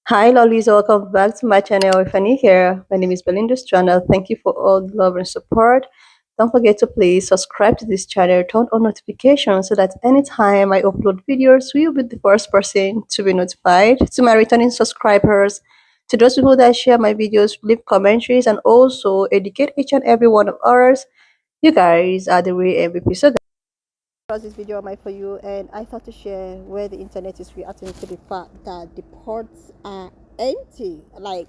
Hi, lollies. Welcome back to my channel. If you're new here, my name is Belinda's channel. Thank you for all the love and support. Don't forget to please subscribe to this channel, turn on notifications so that anytime I upload videos, you'll be the first person to be notified. To my returning subscribers, to those people that share my videos, leave commentaries, and also educate each and every one of ours, you guys are the real MVP. So this video am I for you, and I thought to share where the internet is reacting to the fact that the ports are empty. Like,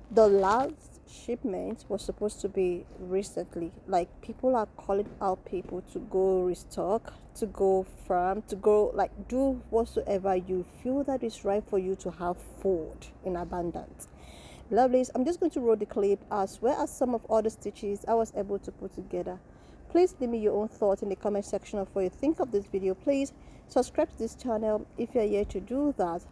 the last shipment was supposed to be recently. Like, people are calling out people to go restock, to go farm, to go like do whatsoever you feel that is right for you to have food in abundance. Lovelies, I'm just going to roll the clip as well as some of other stitches I was able to put together. Please leave me your own thoughts in the comment section of what you think of this video. Please subscribe to this channel if you're here to do that.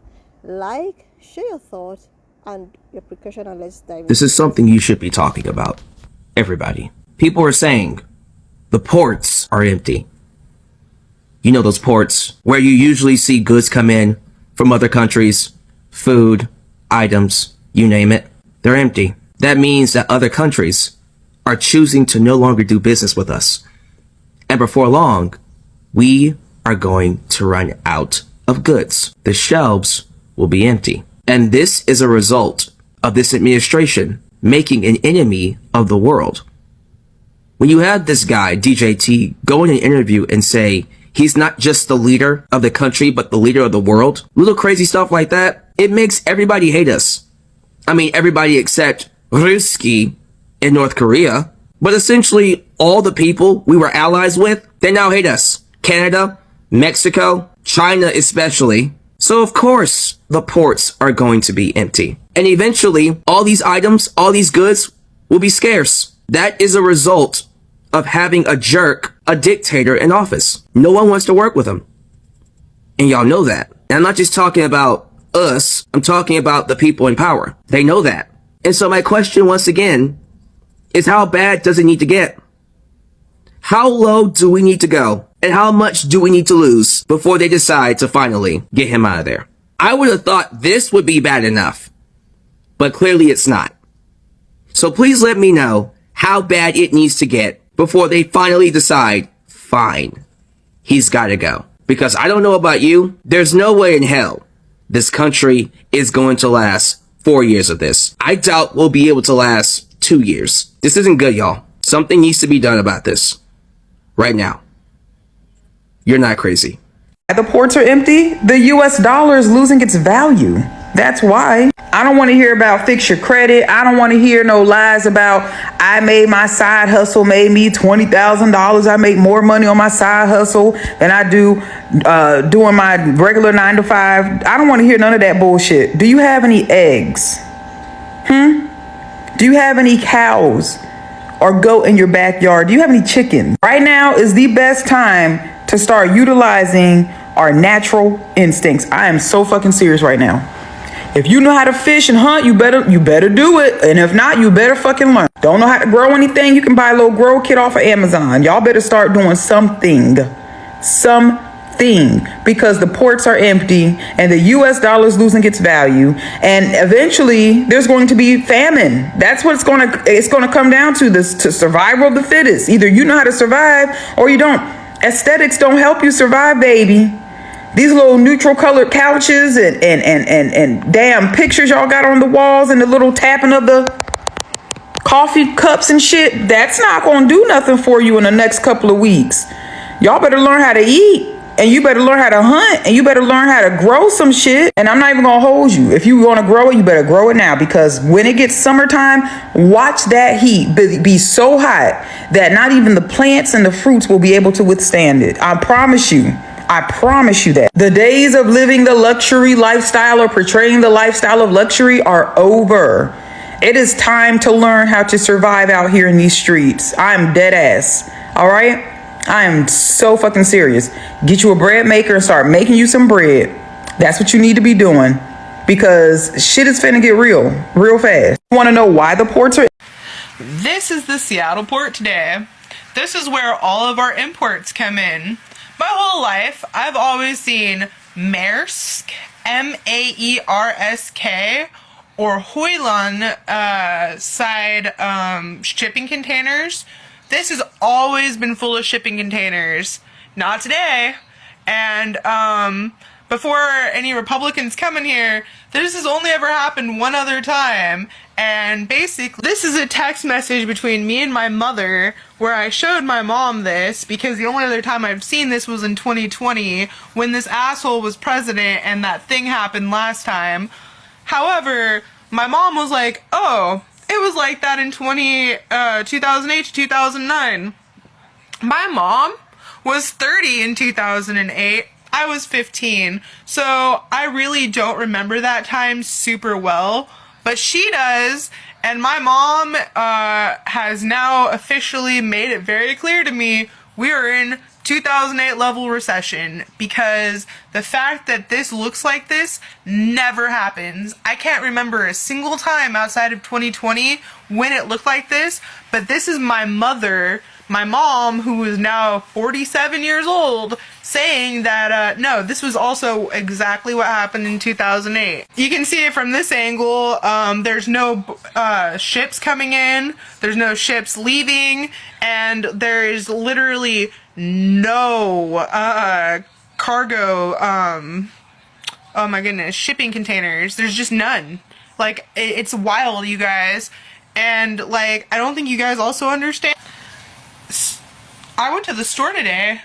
Like, share your thoughts and your precaution, and let's dive in. This is something you should be talking about. Everybody. People are saying the ports are empty. You know those ports where you usually see goods come in from other countries, food, items, you name it. They're empty. That means that other countries are choosing to no longer do business with us. And before long, we are going to run out of goods. The shelves will be empty. And this is a result of this administration making an enemy of the world. When you have this guy, DJT, go in an interview and say he's not just the leader of the country, but the leader of the world, little crazy stuff like that, it makes everybody hate us. I mean, everybody except Ruski in North Korea, but essentially all the people we were allies with, they now hate us. Canada, Mexico, China especially. So of course the ports are going to be empty. And eventually all these items, all these goods will be scarce. That is a result of having a jerk, a dictator in office. No one wants to work with him. And y'all know that. And I'm not just talking about us, I'm talking about the people in power. They know that. And so my question once again is, how bad does it need to get? How low do we need to go? And how much do we need to lose before they decide to finally get him out of there? I would have thought this would be bad enough, but clearly it's not. So please let me know how bad it needs to get before they finally decide, fine, he's gotta go. Because I don't know about you, there's no way in hell this country is going to last 4 years of this. I doubt we'll be able to last 2 years. This isn't good, y'all. Something needs to be done about this. Right now. You're not crazy. The ports are empty. The US dollar is losing its value. That's why. I don't want to hear about fix your credit. I don't want to hear no lies about I made my side hustle made me $20,000. I make more money on my side hustle than I do doing my regular 9 to 5. I don't want to hear none of that bullshit. Do you have any eggs? Do you have any cows or goat in your backyard? Do you have any chickens? Right now is the best time to start utilizing our natural instincts. I am so fucking serious right now. If you know how to fish and hunt, you better do it. And if not, you better fucking learn. Don't know how to grow anything? You can buy a little grow kit off of Amazon. Y'all better start doing something. Because the ports are empty and the US dollar is losing its value, and eventually there's going to be famine. That's what it's going to come down to, this, to survival of the fittest. Either you know how to survive or you don't. Aesthetics don't help you survive, baby. These little neutral colored couches and damn pictures y'all got on the walls and the little tapping of the coffee cups and shit, that's not going to do nothing for you in the next couple of weeks. Y'all better learn how to eat. And you better learn how to hunt, and you better learn how to grow some shit. And I'm not even gonna hold you. If you want to grow it, you better grow it now, because when it gets summertime, watch that heat be so hot that not even the plants and the fruits will be able to withstand it. I promise you. I promise you that. The days of living the luxury lifestyle or portraying the lifestyle of luxury are over. It is time to learn how to survive out here in these streets. I'm dead ass. All right? I am so fucking serious. Get you a bread maker and start making you some bread. That's what you need to be doing, because shit is finna get real fast. Want to know why the ports are? This is the Seattle port today. This is where all of our imports come in. My whole life, I've always seen Maersk Maersk or Hoyland side shipping containers. This has always been full of shipping containers. Not today. And before any Republicans come in here, this has only ever happened one other time. And basically, this is a text message between me and my mother where I showed my mom this because the only other time I've seen this was in 2020 when this asshole was president and that thing happened last time. However, my mom was like, oh, it was like that in 2008 to 2009. My mom was 30 in 2008. I was 15. So I really don't remember that time super well. But she does. And my mom has now officially made it very clear to me we are in 2008 level recession because the fact that this looks like this never happens. I can't remember a single time outside of 2020 when it looked like this, but this is my mother, my mom, who is now 47 years old, saying that, no, this was also exactly what happened in 2008. You can see it from this angle. There's no ships coming in, there's no ships leaving, and there is literally no cargo, oh my goodness, shipping containers. There's just none. Like, it's wild, you guys. And, like, I don't think you guys also understand. I went to the store today,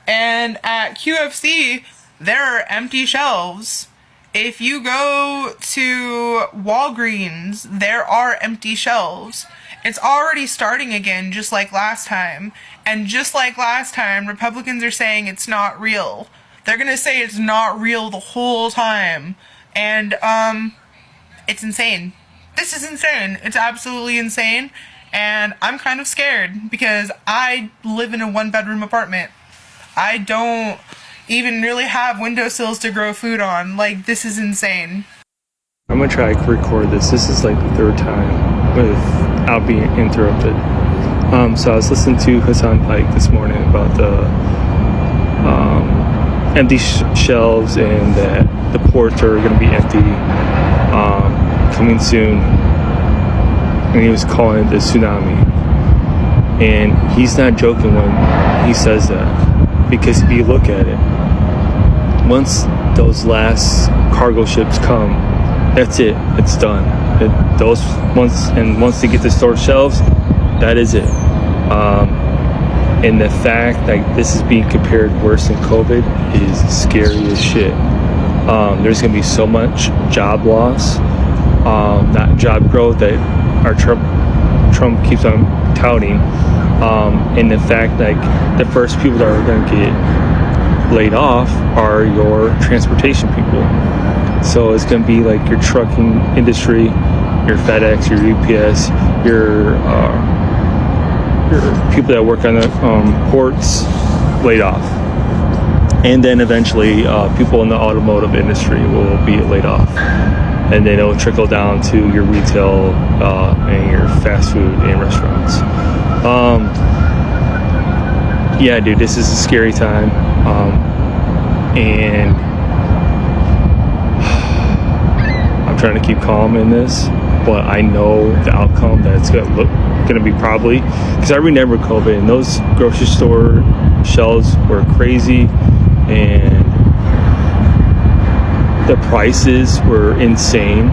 and at QFC, there are empty shelves. If you go to Walgreens, there are empty shelves. It's already starting again, just like last time. And just like last time, Republicans are saying it's not real. They're gonna say it's not real the whole time. And, it's insane. This is insane. It's absolutely insane. And I'm kind of scared because I live in a 1-bedroom apartment. I don't even really have windowsills to grow food on. Like, this is insane. I'm gonna try to record this. This is like the third time without being interrupted. So I was listening to Hassan Pike this morning about the empty shelves and that the ports are gonna be empty coming soon. And he was calling it the tsunami. And he's not joking when he says that. Because if you look at it, once those last cargo ships come, that's it. It's done. Once they get to store shelves, that is it. And the fact that this is being compared worse than COVID is scary as shit. There's going to be so much job loss, not job growth that our Trump keeps on touting. And the fact that the first people that are going to get laid off are your transportation people. So it's going to be like your trucking industry, your FedEx, your UPS, your people that work on the ports laid off. And then eventually people in the automotive industry will be laid off. And then it'll trickle down to your retail and your fast food and restaurants. Yeah, dude, this is a scary time. And I'm trying to keep calm in this, but I know the outcome that it's going to be probably, because I remember COVID and those grocery store shelves were crazy and the prices were insane.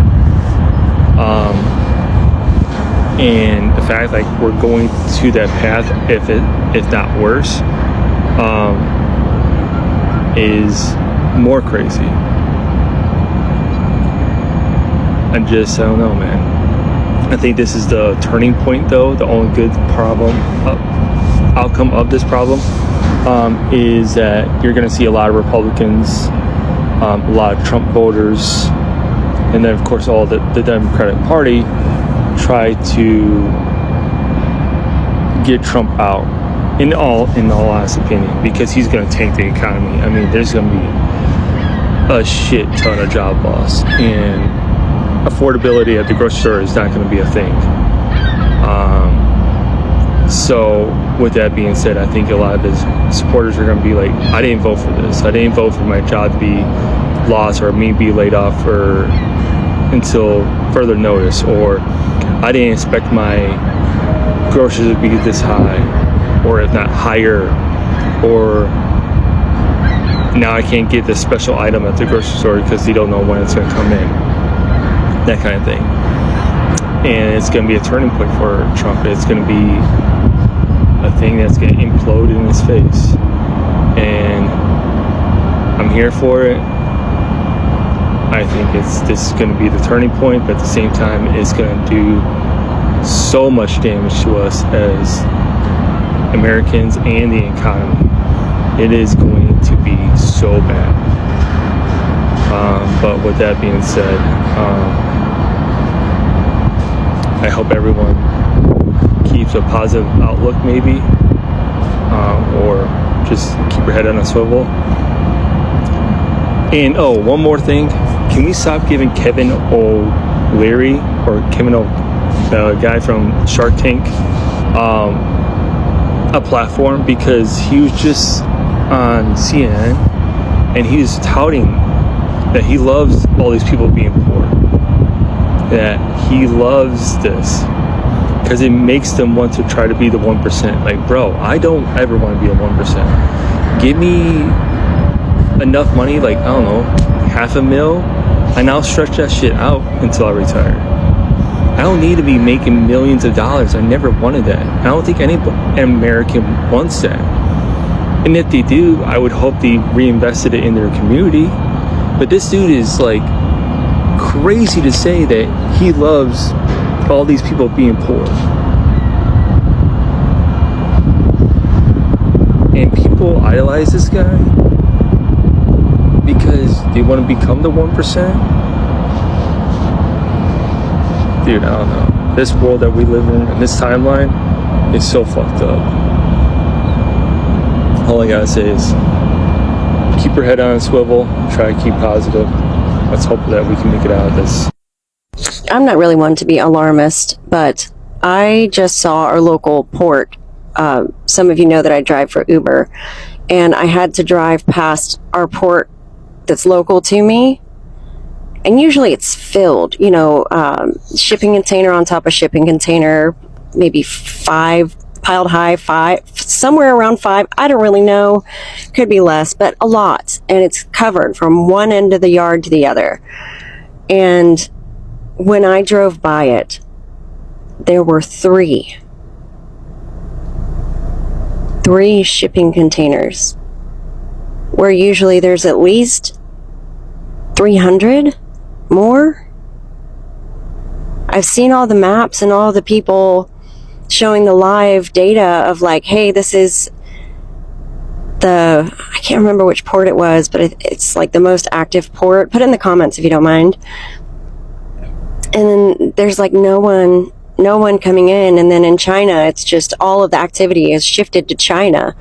And the fact like we're going to that path, if not worse, is more crazy. I don't know, man. I think this is the turning point, though. The only good outcome of this problem is that you're going to see a lot of Republicans, a lot of Trump voters, and then of course all the Democratic Party try to get Trump out. In all honest opinion, because he's going to tank the economy. I mean, there's going to be a shit ton of job loss, and affordability at the grocery store is not going to be a thing. So with that being said, I think a lot of his supporters are going to be like, I didn't vote for this. I didn't vote for my job to be loss or me be laid off or until further notice, or I didn't expect my groceries to be this high, or if not higher, or now I can't get this special item at the grocery store because you don't know when it's going to come in, that kind of thing. And it's going to be a turning point for Trump. It's going to be a thing that's going to implode in his face, and I'm here for it. I think this is going to be the turning point, but at the same time, it's going to do so much damage to us as Americans and the economy. It is going to be so bad. But with that being said, I hope everyone keeps a positive outlook, maybe, or just keep your head on a swivel. And one more thing, can we stop giving Kevin O'Leary, or the guy from Shark Tank, a platform? Because he was just on CNN and he was touting that he loves all these people being poor, that he loves this because it makes them want to try to be the 1%. Like, bro, I don't ever want to be a 1%. Give me enough money, like, I don't know, $500,000, and I'll stretch that shit out until I retire. I don't need to be making millions of dollars. I never wanted that. I don't think any American wants that. And if they do, I would hope they reinvested it in their community. But this dude is like crazy to say that he loves all these people being poor. And people idolize this guy because they want to become the 1%. Dude, I don't know. This world that we live in, and this timeline, is so fucked up. All I gotta say is keep your head on a swivel, try to keep positive. Let's hope that we can make it out of this. I'm not really one to be alarmist, but I just saw our local port. Some of you know that I drive for Uber, and I had to drive past our port that's local to me. And usually it's filled, shipping container on top of shipping container, maybe 5 piled high, 5, somewhere around 5. I don't really know. Could be less, but a lot. And it's covered from one end of the yard to the other. And when I drove by it, there were 3 shipping containers, where usually there's at least 300 more. I've seen all the maps and all the people showing the live data of like, hey, this is I can't remember which port it was, but it's like the most active port. Put it in the comments if you don't mind. And then there's like no one coming in. And then in China, it's just all of the activity is shifted to China.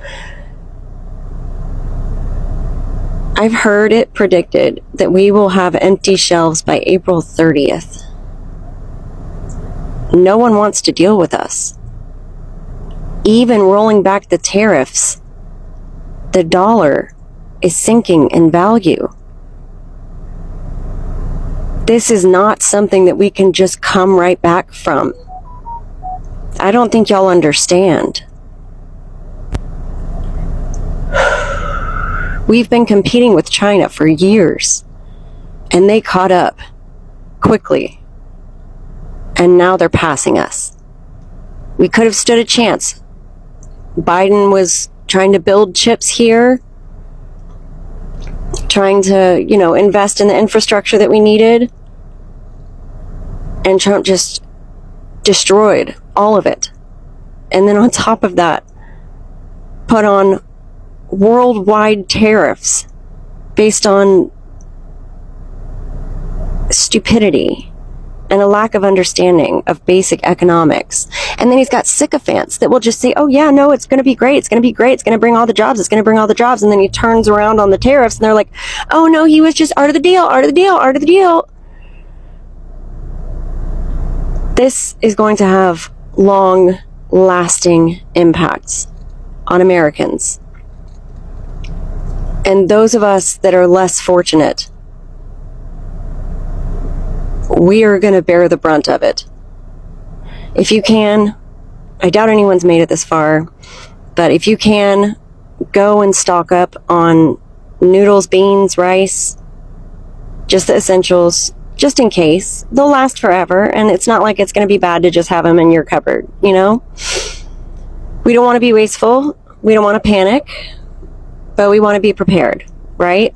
I've heard it predicted that we will have empty shelves by April 30th. No one wants to deal with us. Even rolling back the tariffs, the dollar is sinking in value. This is not something that we can just come right back from. I don't think y'all understand. We've been competing with China for years, and they caught up quickly, and now they're passing us. We could have stood a chance. Biden was trying to build chips here, trying to, invest in the infrastructure that we needed, and Trump just destroyed all of it. And then on top of that, put on worldwide tariffs based on stupidity and a lack of understanding of basic economics. And then he's got sycophants that will just say, oh yeah, no, it's going to be great. It's going to be great. It's going to bring all the jobs. It's going to bring all the jobs. And then he turns around on the tariffs and they're like, oh no, he was just art of the deal, art of the deal, art of the deal. This is going to have long lasting impacts on Americans. And those of us that are less fortunate we are going to bear the brunt of it. If you can, I doubt anyone's made it this far, but if you can, go and stock up on noodles, beans, rice, just the essentials, just in case. They'll last forever, and it's not like it's going to be bad to just have them in your cupboard, you know? We don't want to be wasteful. We don't want to panic, but we want to be prepared, right?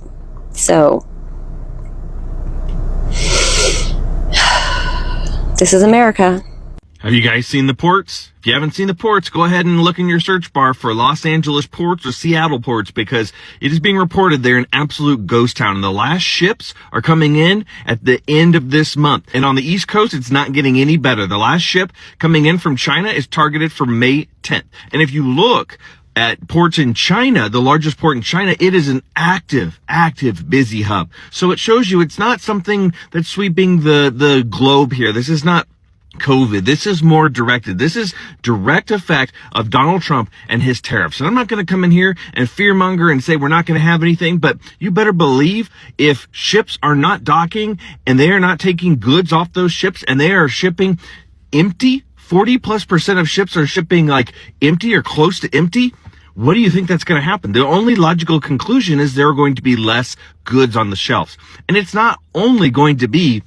So, this is America. Have you guys seen the ports? If you haven't seen the ports, go ahead and look in your search bar for Los Angeles ports or Seattle ports, because it is being reported they're an absolute ghost town. And the last ships are coming in at the end of this month. And on the East Coast, it's not getting any better. The last ship coming in from China is targeted for May 10th. And if you look at ports in China, the largest port in China, it is an active, busy hub. So it shows you it's not something that's sweeping the globe here. This is not COVID. This is more directed. This is direct effect of Donald Trump and his tariffs. And I'm not going to come in here and fearmonger and say we're not going to have anything, but you better believe if ships are not docking and they are not taking goods off those ships and they are shipping empty, 40+% of ships are shipping like empty or close to empty. What do you think that's going to happen? The only logical conclusion is there are going to be less goods on the shelves. And it's not only going to be,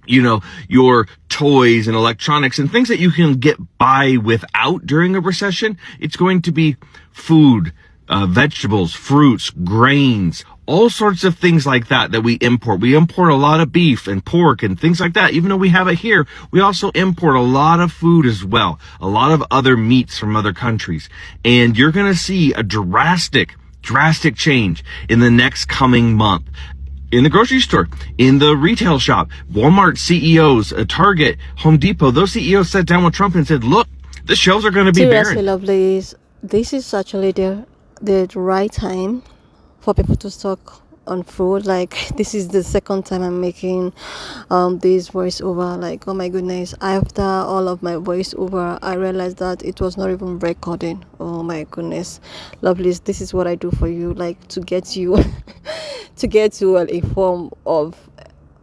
you know, your toys and electronics and things that you can get by without during a recession. It's going to be food, vegetables, fruits, grains, all sorts of things like that we import. We import a lot of beef and pork and things like that. Even though we have it here, we also import a lot of food as well, a lot of other meats from other countries. And you're going to see a drastic change in the next coming month. In the grocery store, in the retail shop, Walmart CEOs, Target, Home Depot, those CEOs sat down with Trump and said, look, the shelves are going to be Seriously, barren. lovelies, this is actually the right time for people to stock on food. Like, this is the second time I'm making this voiceover. Like, oh my goodness, after all of my voiceover, I realized that it was not even recording. Oh my goodness, lovelies, this is what I do for you, like, to get you to get you well informed of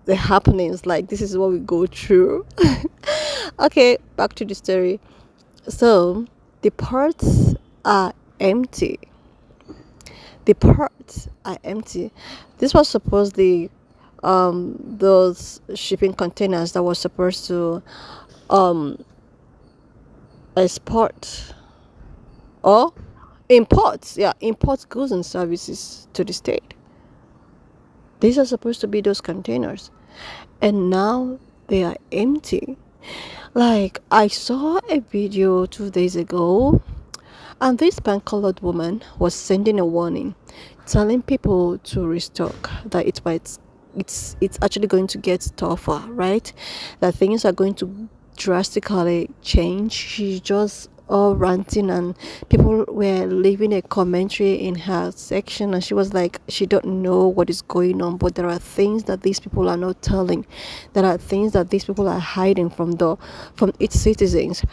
the happenings. Like, this is what we go through. Okay, back to the story. So the parts are empty. The parts are empty. This was supposedly those shipping containers that was supposed to export or import goods and services to the state. These are supposed to be those containers, and now they are empty. Like, I saw a video 2 days ago, and this pan-colored woman was sending a warning, telling people to restock, that it's actually going to get tougher, right? That things are going to drastically change. She just all ranting, and people were leaving a commentary in her section, and she was like, she don't know what is going on, but there are things that these people are not telling. There are things that these people are hiding from its citizens.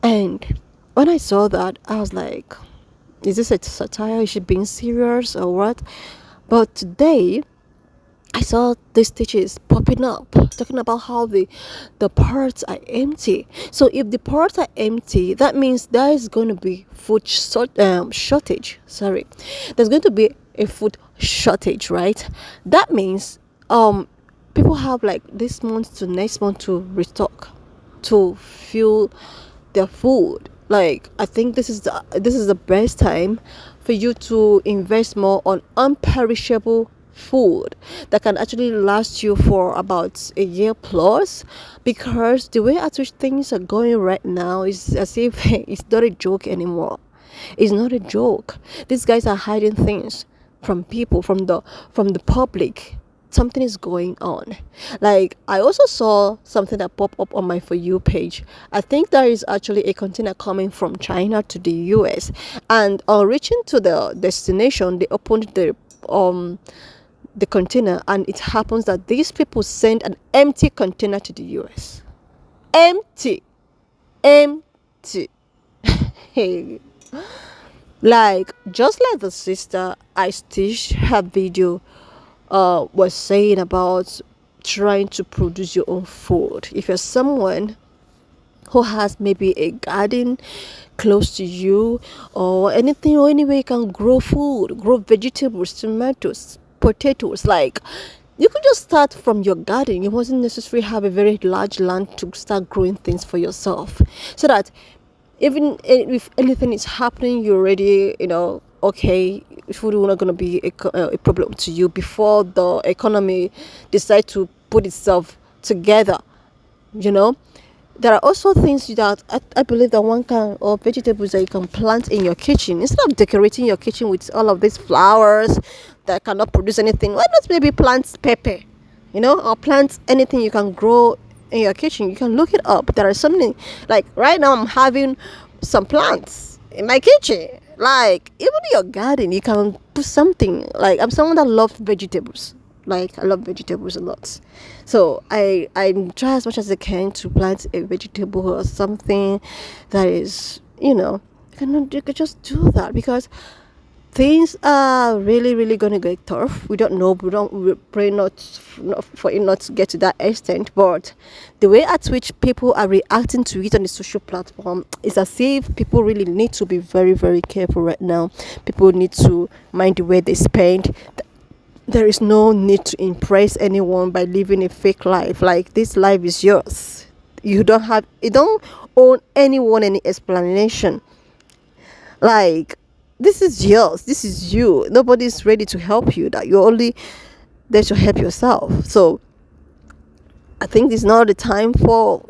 And when I saw that, I was like, is this a satire? Is she being serious or what? But today I saw these stitches popping up, talking about how the parts are empty. So if the parts are empty, that means there is going to be shortage. Sorry, there's going to be a food shortage, right? That means people have like this month to next month to restock, to fuel their food. Like, I think this is the best time for you to invest more on unperishable food that can actually last you for about a year plus, because the way at which things are going right now is as if it's not a joke anymore. It's not a joke. These guys are hiding things from people, from the public. Something is going on. Like, I also saw something that popped up on my For You page. I think there is actually a container coming from China to the US, and on reaching to the destination, they opened the container, and it happens that these people send an empty container to the US. Empty. Hey, like, just like the sister I stitched her video was saying about trying to produce your own food. If you're someone who has maybe a garden close to you, or anything or any way you can grow food, grow vegetables, tomatoes, potatoes, like you could just start from your garden. You wasn't necessarily have a very large land to start growing things for yourself, so that even if anything is happening, you're already, okay, food is not going to be a problem to you before the economy decide to put itself together, you know. There are also things that I believe that one can, or vegetables that you can plant in your kitchen instead of decorating your kitchen with all of these flowers that cannot produce anything. Why not maybe plant pepper, or plant anything you can grow in your kitchen? You can look it up. There is something, like right now I'm having some plants in my kitchen. Like even in your garden, you can put something. Like I'm someone that loves vegetables. Like I love vegetables a lot, so I try as much as I can to plant a vegetable or something that is, you can just do that, because things are really really gonna get tough. We don't know, we pray not for it not to get to that extent, but the way at which people are reacting to it on the social platform is as if people really need to be very very careful right now. People need to mind the way they spend. There is no need to impress anyone by living a fake life. Like this life is yours. You don't owe anyone any explanation. Like this is yours. This is you. Nobody's ready to help you. That you're only there to help yourself. So I think this is not the time for,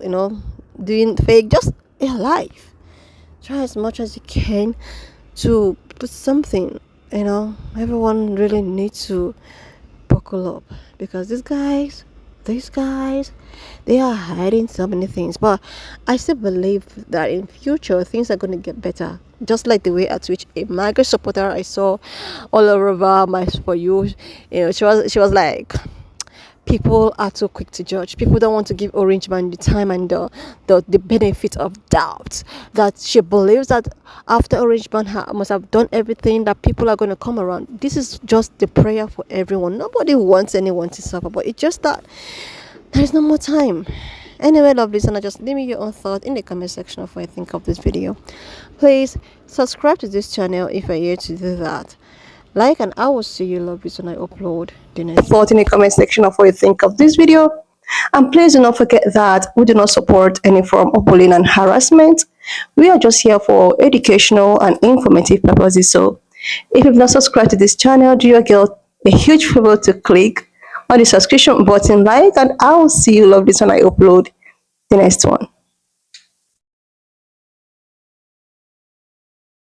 doing fake. Just your life. Try as much as you can to put something. Everyone really needs to buckle up, because these guys, they are hiding so many things. But I still believe that in future things are going to get better, just like the way at which a migrant supporter I saw all over my For You, she was like, people are too quick to judge. People don't want to give Orange Man the time and the benefit of doubt. That she believes that after Orange Man must have done everything, that people are going to come around. This is just the prayer for everyone. Nobody wants anyone to suffer, but it's just that there's no more time. Anyway, love listener, just leave me your own thought in the comment section of what you think of this video. Please subscribe to this channel if you're here to do that. Like, and I will see you, love, when I upload the next thought in the comment section of what you think of this video. And please do not forget that we do not support any form of bullying and harassment. We are just here for educational and informative purposes. So if you've not subscribed to this channel, do your girl a huge favor to click on the subscription button, like, and I will see you, love, when I upload the next one.